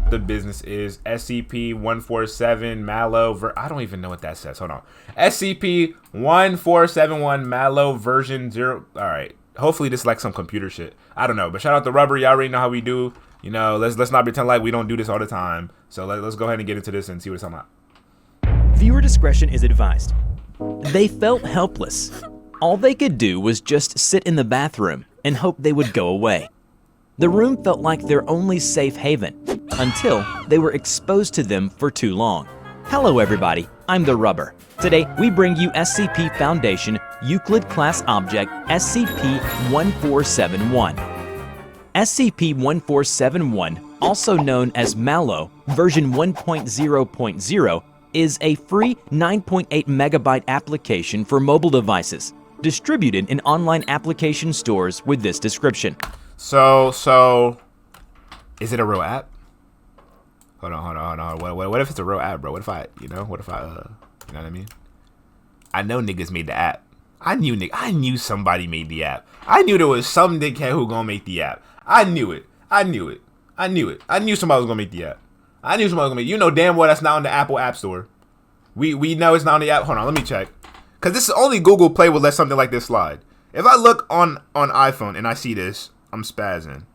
the business is. SCP-1471 MalO I don't even know what that says. Hold on. SCP-1471 MalO version 0. All right. Hopefully this is like some computer shit. I don't know. But shout out to Rubber. Y'all already know how we do. You know, let's not pretend like we don't do this all the time. So let's go ahead and get into this and see what it's talking about. Viewer discretion is advised. They felt helpless. All they could do was just sit in the bathroom and hope they would go away. The room felt like their only safe haven until they were exposed to them for too long. Hello everybody, I'm the Rubber. Today we bring you SCP Foundation Euclid Class Object SCP-1471. SCP-1471, also known as MalO version 1.0.0, is a free 9.8 megabyte application for mobile devices, distributed in online application stores with this description. So, is it a real app? Hold on. What if it's a real app, bro? What if I, you know what I mean? I know niggas made the app. I knew somebody made the app. I knew there was some dickhead who gonna make the app. I knew it. I knew somebody was gonna make the app. You know damn well that's not on the Apple App Store. We know it's not on the app. Hold on, let me check. Cause this is only Google Play will let something like this slide. If I look on iPhone and I see this, I'm spazzing.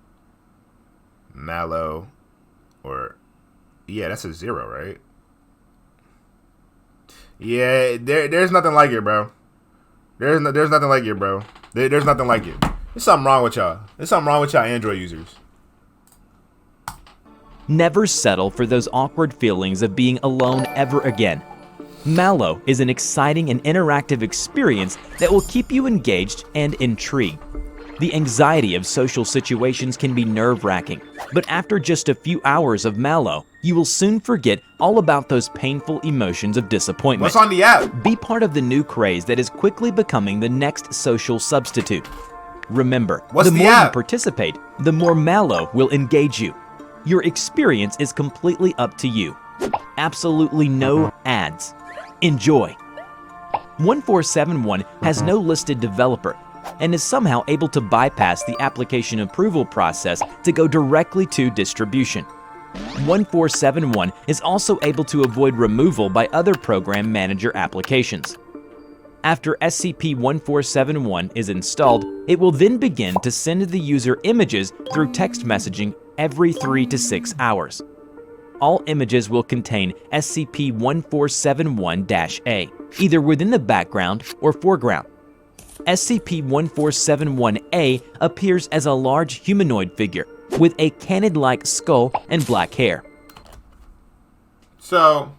MalO, or yeah, that's a 0, right? Yeah, there's nothing like it, bro. There's nothing like it, bro. There's nothing like it. There's something wrong with y'all. There's something wrong with y'all Android users. Never settle for those awkward feelings of being alone ever again. MalO is an exciting and interactive experience that will keep you engaged and intrigued. The anxiety of social situations can be nerve-wracking, but after just a few hours of MalO, you will soon forget all about those painful emotions of disappointment. What's on the app? Be part of the new craze that is quickly becoming the next social substitute. Remember, the more you participate, the more MalO will engage you. Your experience is completely up to you. Absolutely no ads. Enjoy. 1471 has no listed developer and is somehow able to bypass the application approval process to go directly to distribution. 1471 is also able to avoid removal by other program manager applications. After SCP-1471 is installed, it will then begin to send the user images through text messaging every 3 to 6 hours. All images will contain SCP-1471-A, either within the background or foreground. SCP-1471-A appears as a large humanoid figure with a canid-like skull and black hair. So,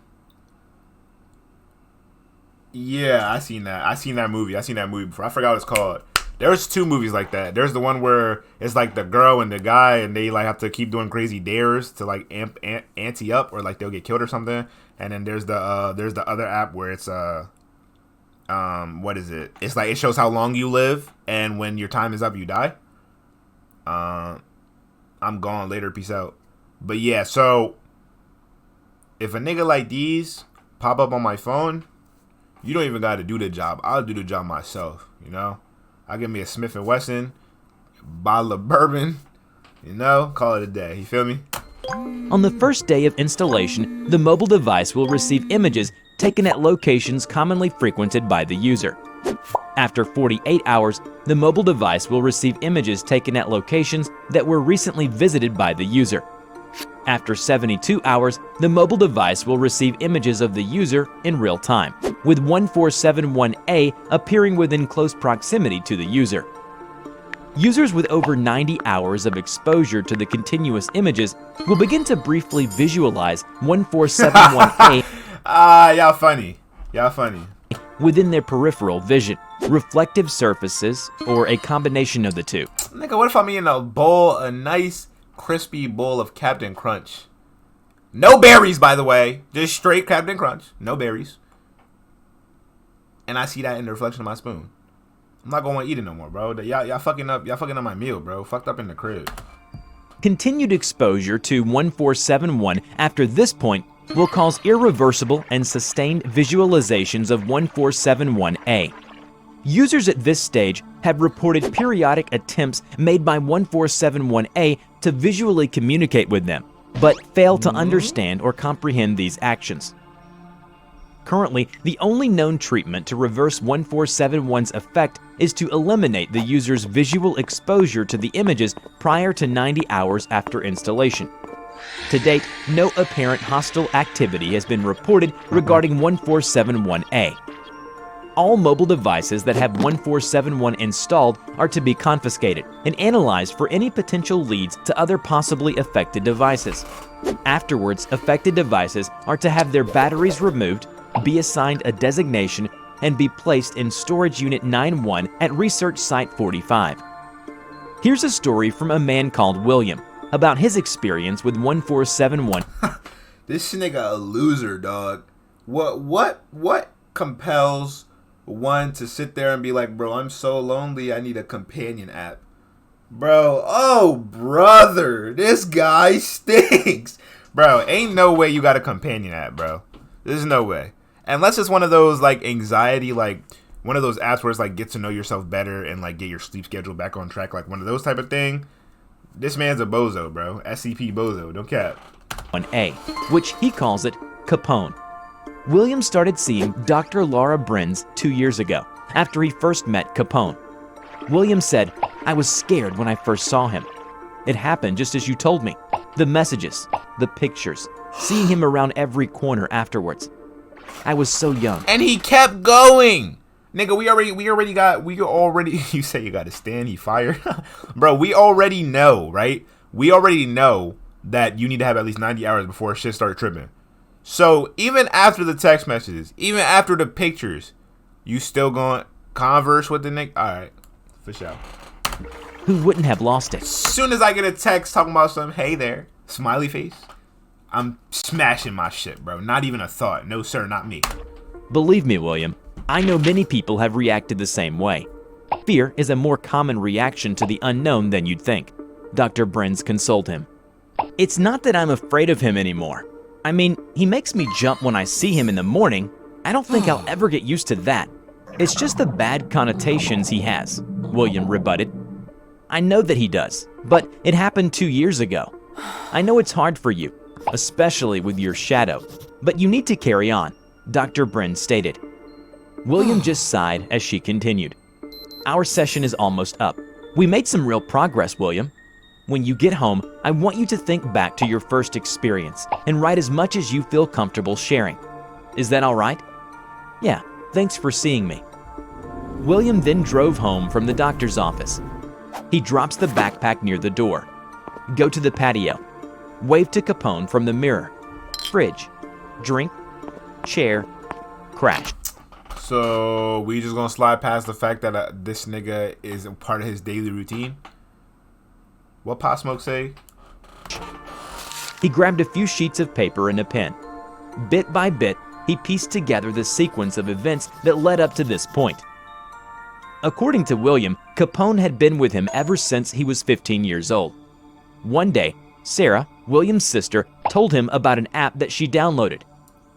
yeah, I seen that movie before. I forgot what it's called. There's 2 movies like that. There's the one where it's like the girl and the guy, and they like have to keep doing crazy dares to like ante up, or like they'll get killed or something. And then there's the other app where it's what is it? It's like it shows how long you live, and when your time is up, you die. I'm gone later. Peace out. But yeah, so if a nigga like these pop up on my phone, you don't even got to do the job. I'll do the job myself. You know. I'll give me a Smith & Wesson, bottle of bourbon, you know, call it a day. You feel me? On the first day of installation, the mobile device will receive images taken at locations commonly frequented by the user. After 48 hours, the mobile device will receive images taken at locations that were recently visited by the user. After 72 hours, the mobile device will receive images of the user in real time, with 1471-A appearing within close proximity to the user. Users with over 90 hours of exposure to the continuous images will begin to briefly visualize 1471-A y'all funny within their peripheral vision, reflective surfaces, or a combination of the two. Nigga, what if I'm eating a nice crispy bowl of Captain Crunch? No berries, by the way. Just straight Captain Crunch. No berries. And I see that in the reflection of my spoon. I'm not gonna eat it no more, bro. Y'all fucking up my meal, bro. Fucked up in the crib. Continued exposure to 1471 after this point will cause irreversible and sustained visualizations of 1471-A. Users at this stage have reported periodic attempts made by 1471-A to visually communicate with them, but fail to understand or comprehend these actions. Currently, the only known treatment to reverse 1471's effect is to eliminate the user's visual exposure to the images prior to 90 hours after installation. To date, no apparent hostile activity has been reported regarding 1471A. All mobile devices that have 1471 installed are to be confiscated and analyzed for any potential leads to other possibly affected devices. Afterwards, affected devices are to have their batteries removed, be assigned a designation, and be placed in Storage Unit 91 at Research Site 45. Here's a story from a man called William about his experience with 1471. This nigga a loser, dog. What compels one to sit there and be like, bro, I'm so lonely, I need a companion app? Bro, oh brother, this guy stinks. Bro, ain't no way you got a companion app, bro. There's no way. Unless it's one of those like anxiety, like one of those apps where it's like get to know yourself better and like get your sleep schedule back on track, like one of those type of thing. This man's a bozo, bro. SCP bozo, don't cap. 1A, which he calls it Capone. William started seeing Dr. Laura Brenz 2 years ago, after he first met Capone. William said, "I was scared when I first saw him. It happened just as you told me. The messages, the pictures, seeing him around every corner afterwards. I was so young." And he kept going. Nigga, we already you say you got to stand, he fired. Bro, we already know, right? We already know that you need to have at least 90 hours before shit start tripping. So even after the text messages, even after the pictures, you still going to converse with the nigga? All right, for sure. Who wouldn't have lost it? As soon as I get a text talking about some, hey there, smiley face, I'm smashing my shit, bro. Not even a thought. No, sir, not me. Believe me, William, I know many people have reacted the same way. Fear is a more common reaction to the unknown than you'd think. Dr. Brenz consoled him. It's not that I'm afraid of him anymore. I mean, he makes me jump when I see him in the morning. I don't think I'll ever get used to that. It's just the bad connotations he has, William rebutted. I know that he does, but it happened 2 years ago. I know it's hard for you, especially with your shadow, but you need to carry on, Dr. Brenz stated. William just sighed as she continued. Our session is almost up. We made some real progress, William. When you get home, I want you to think back to your first experience and write as much as you feel comfortable sharing. Is that all right? Yeah, thanks for seeing me. William then drove home from the doctor's office. He drops the backpack near the door. Go to the patio. Wave to Capone from the mirror. Fridge. Drink. Chair. Crash. So we just gonna slide past the fact that this nigga is a part of his daily routine? What Pop Smoke say? He grabbed a few sheets of paper and a pen. Bit by bit, he pieced together the sequence of events that led up to this point. According to William, Capone had been with him ever since he was 15 years old. One day, Sarah, William's sister, told him about an app that she downloaded.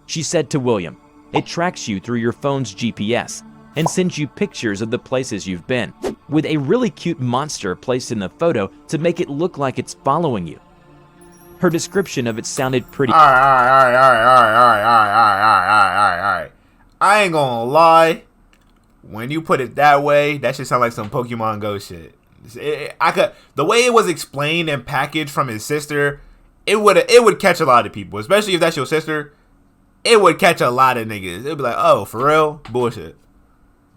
She said to William, "It tracks you through your phone's GPS and sends you pictures of the places you've been, with a really cute monster placed in the photo to make it look like it's following you." Her description of it sounded pretty. All right. I ain't gonna lie. When you put it that way, that should sound like some Pokemon Go shit. The way it was explained and packaged from his sister, it would catch a lot of people, especially if that's your sister. It would catch a lot of niggas. It'd be like, oh, for real? Bullshit.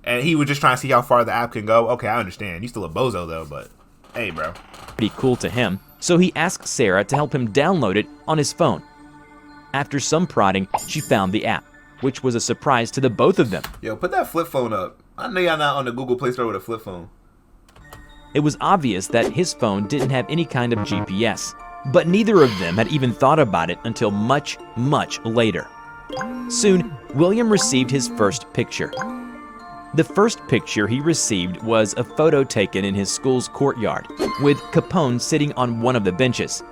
And he was just trying to see how far the app can go. Okay, I understand. You're still a bozo, though, but hey, bro. Pretty cool to him, so he asked Sarah to help him download it on his phone. After some prodding, she found the app, which was a surprise to the both of them. Yo, put that flip phone up. I know y'all not on the Google Play Store with a flip phone. It was obvious that his phone didn't have any kind of GPS, but neither of them had even thought about it until much, much later. Soon, William received his first picture. The first picture he received was a photo taken in his school's courtyard, with Capone sitting on one of the benches.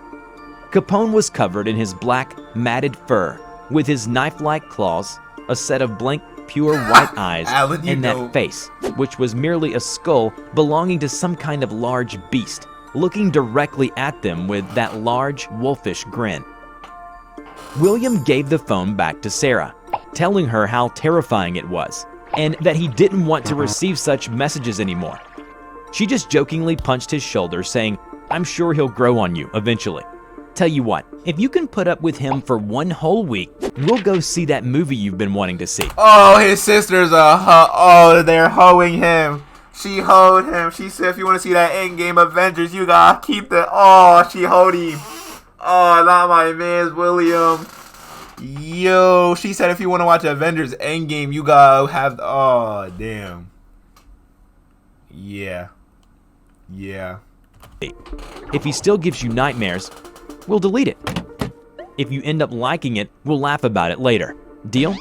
Capone was covered in his black, matted fur, with his knife-like claws, a set of blank, pure white eyes, Alan, and that face, which was merely a skull belonging to some kind of large beast, looking directly at them with that large, wolfish grin. William gave the phone back to Sarah, telling her how terrifying it was, and that he didn't want to receive such messages anymore. She just jokingly punched his shoulder, saying, "I'm sure he'll grow on you eventually. Tell you what, if you can put up with him for 1 whole week, we'll go see that movie you've been wanting to see." Oh, his sister's a oh, they're hoeing him. She hoed him. She said, if you want to see that Endgame Avengers, you gotta keep the... Oh, she hoed him. Oh, not my man's William. Yo, she said if you want to watch Avengers Endgame, you gotta have... Oh, damn. Yeah. Yeah. If he still gives you nightmares, we'll delete it. If you end up liking it, we'll laugh about it later. Deal?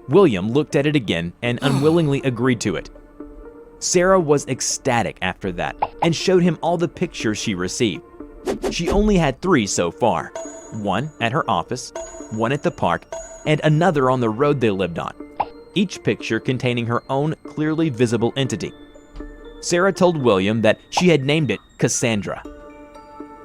William looked at it again and unwillingly agreed to it. Sarah was ecstatic after that and showed him all the pictures she received. She only had 3 so far. 1 at her office, 1 at the park, and another on the road they lived on. Each picture containing her own clearly visible entity. Sarah told William that she had named it Cassandra.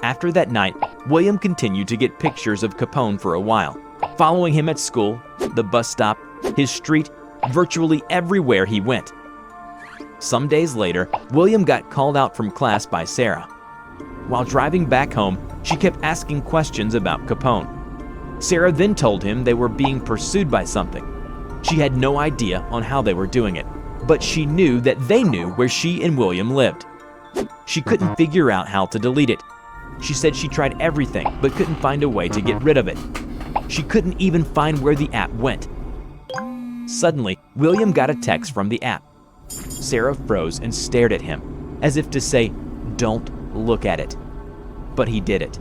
After that night, William continued to get pictures of Capone for a while, following him at school, the bus stop, his street, virtually everywhere he went. Some days later, William got called out from class by Sarah. While driving back home, she kept asking questions about Capone. Sarah then told him they were being pursued by something. She had no idea on how they were doing it, but she knew that they knew where she and William lived. She couldn't figure out how to delete it. She said she tried everything but couldn't find a way to get rid of it. She couldn't even find where the app went. Suddenly, William got a text from the app. Sarah froze and stared at him, as if to say, "Don't look at it." But he did it.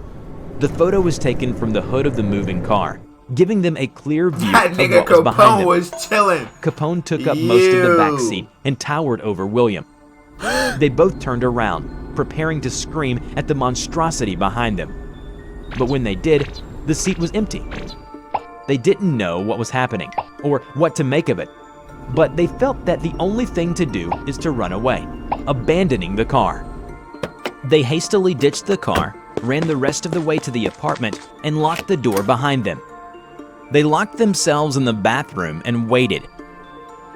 The photo was taken from the hood of the moving car, giving them a clear view That of nigga what was behind Capone them. was chilling. Capone took up most of the back seat and towered over William. They both turned around, preparing to scream at the monstrosity behind them. But when they did, the seat was empty. They didn't know what was happening or what to make of it, but they felt that the only thing to do is to run away, abandoning the car. They hastily ditched the car, ran the rest of the way to the apartment, and locked the door behind them. They locked themselves in the bathroom and waited.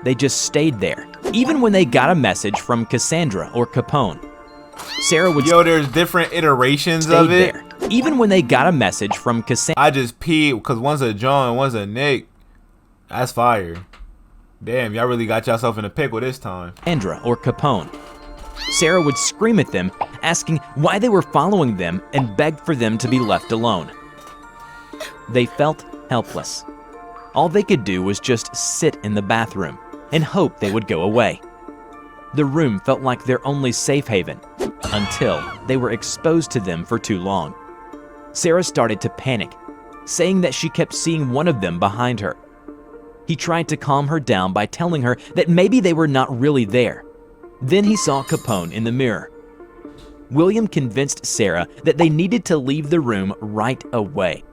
They just stayed there, even when they got a message from Cassandra or Capone. Sarah would there's different iterations stay of it. there, even when they got a message from Cassandra I just peed because one's a John, one's a Nick. That's fire. Damn, y'all really got yourself in a pickle this time. or Capone. Sarah would scream at them, asking why they were following them and begged for them to be left alone. They felt helpless. All they could do was just sit in the bathroom and hope they would go away. The room felt like their only safe haven, until they were exposed to them for too long. Sarah started to panic, saying that she kept seeing one of them behind her. He tried to calm her down by telling her that maybe they were not really there. Then he saw Capone in the mirror. William convinced Sarah that they needed to leave the room right away.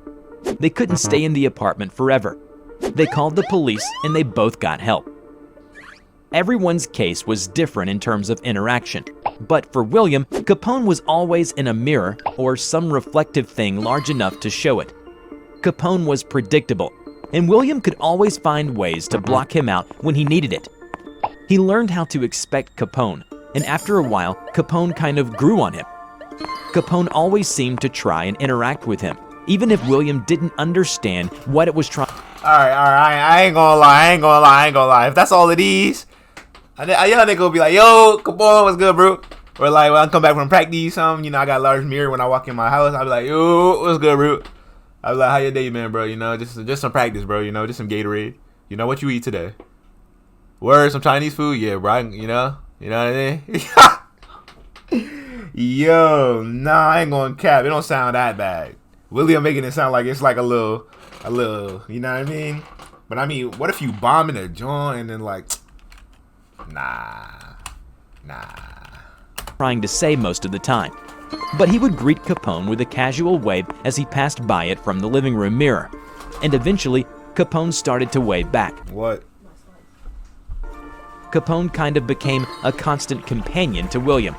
They couldn't stay in the apartment forever. They called the police and they both got help. Everyone's case was different in terms of interaction, but for William, Capone was always in a mirror or some reflective thing large enough to show it. Capone was predictable, and William could always find ways to block him out when he needed it. He learned how to expect Capone, and after a while, Capone kind of grew on him. Capone always seemed to try and interact with him, even if William didn't understand what it was trying. Alright, I ain't gonna lie. If that's all it is, a young nigga will be like, yo, Capone, what's good, bro? Or like, when I come back from practice, I got a large mirror when I walk in my house, I'll be like, yo, what's good, bro? I'll be like, how your day been, bro? Just some practice, bro, just some Gatorade. What you eat today? Word, some Chinese food? Yeah, bro, you know what I mean? Yo, nah, I ain't gonna cap. It don't sound that bad. William making it sound like it's like a little, you know what I mean? But I mean, what if you bombing a joint and then like, nah. Trying to say most of the time. But he would greet Capone with a casual wave as he passed by it from the living room mirror. And eventually, Capone started to wave back. What? Capone kind of became a constant companion to William.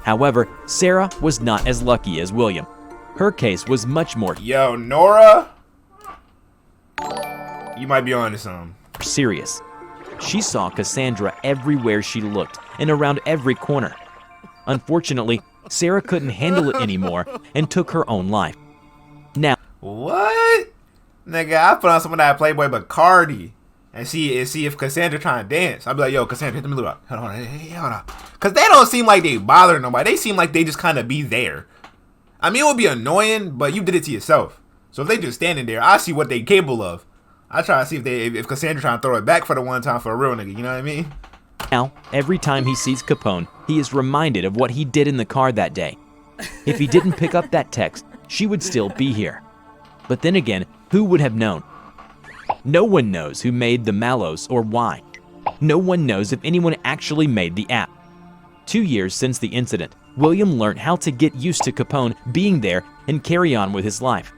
However, Sarah was not as lucky as William. Her case was much more Yo, Nora, you might be on to something. serious. She saw Cassandra everywhere she looked and around every corner. Unfortunately, Sarah couldn't handle it anymore and took her own life. Now, What? Nigga, I put on some of that Playboy Bacardi and see if Cassandra trying to dance. I'd be like, yo, Cassandra, hit the middle up. Hold on, hey, hold on. Because they don't seem like they bother nobody. They seem like they just kind of be there. I mean, it would be annoying, but you did it to yourself. So if they just standing there, I see what they capable of. I try to see if Cassandra trying to throw it back for the one time for a real nigga, you know what I mean? Now, every time he sees Capone, he is reminded of what he did in the car that day. If he didn't pick up that text, she would still be here. But then again, who would have known? No one knows who made the MalOs or why. No one knows if anyone actually made the app. 2 years since the incident, William learned how to get used to Capone being there and carry on with his life.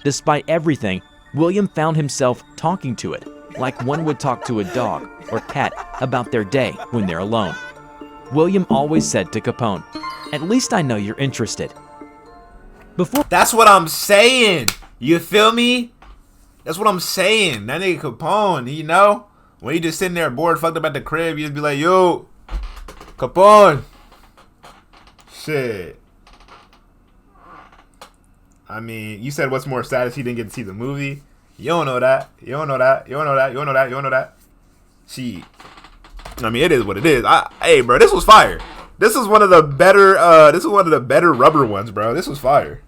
Despite everything, William found himself talking to it, like one would talk to a dog or cat about their day when they're alone. William always said to Capone, "At least I know you're interested." Before That's what I'm saying. You feel me? That's what I'm saying. That nigga Capone, you know? When you just sitting there bored, fucked up at the crib, you just be like, yo, Capone. Shit. I mean, you said what's more sad is he didn't get to see the movie. You don't know that. You don't know that. You don't know that. You don't know that. You don't know that. She. I mean, it is what it is. Hey, bro, this was fire. This is one of the better. This is one of the better rubber ones, bro. This was fire.